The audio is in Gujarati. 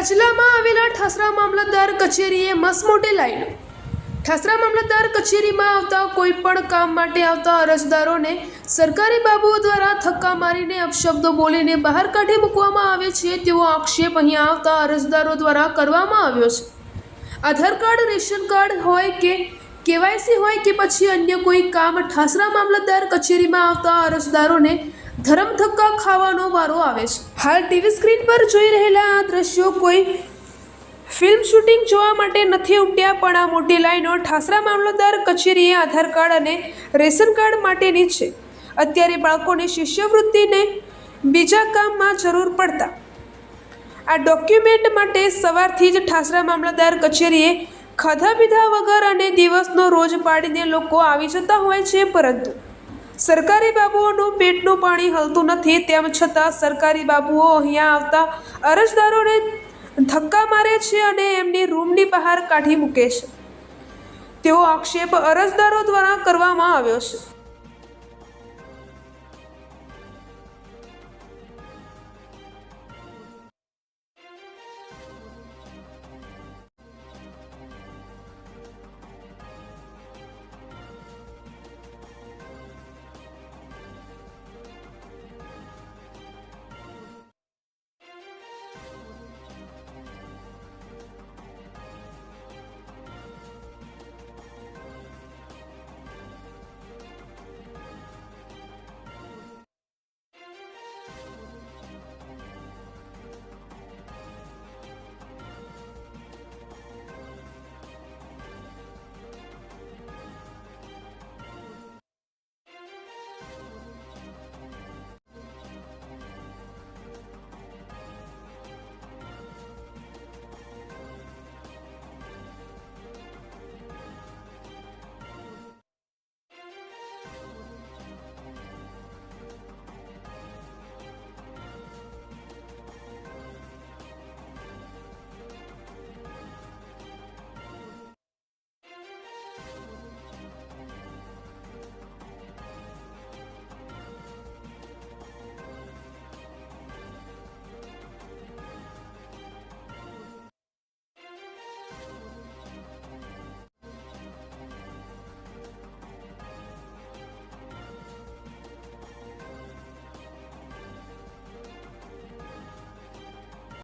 રાજલામાં આવેલા ઠાસરા મામલતદાર કચેરીએ મસમોટે લાઈનો। ઠાસરા મામલતદાર કચેરીમાં આવતા કોઈ પણ કામ માટે આવતા અરજદારોને સરકારી બાબુઓ દ્વારા ધક્કા મારીને અપશબ્દો બોલીને બહાર કાઢી મૂકવામાં આવે છે તેવો આક્ષેપ અહીં આવતા અરજદારો દ્વારા કરવામાં આવ્યો છે। આધાર કાર્ડ, રેશન કાર્ડ હોય કે કેવાયસી હોય કે પછી અન્ય કોઈ કામ ઠાસરા મામલતદાર કચેરીમાં આવતા અરજદારોને ધરમધક્કા ખાવાનો વારો આવે છે। હાલ ટીવી સ્ક્રીન પર જોઈ રહેલા આ દ્રશ્યો કોઈ ફિલ્મ શૂટિંગ જોવા માટે નથી ઉમટ્યા, પણ આ મોટી લાઈનો ઠાસરા મામલતદાર કચેરીએ આધાર કાર્ડ અને રેશન કાર્ડ માટેની છે। અત્યારે બાળકોની શિષ્યવૃત્તિને બીજા કામમાં જરૂર પડતા આ ડોક્યુમેન્ટ માટે સવારથી જ ઠાસરા મામલતદાર કચેરીએ ખાધા પીધા વગર અને દિવસનો રોજ પાડીને લોકો આવી જતા હોય છે, પરંતુ સરકારી બાબુઓનું પેટનું પાણી હલતું નથી। તેમ છતાં સરકારી બાબુઓ અહીંયા આવતા અરજદારોને ધક્કા મારે છે અને એમની રૂમની બહાર કાઢી મૂકે છે તેવો આક્ષેપ અરજદારો દ્વારા કરવામાં આવ્યો છે।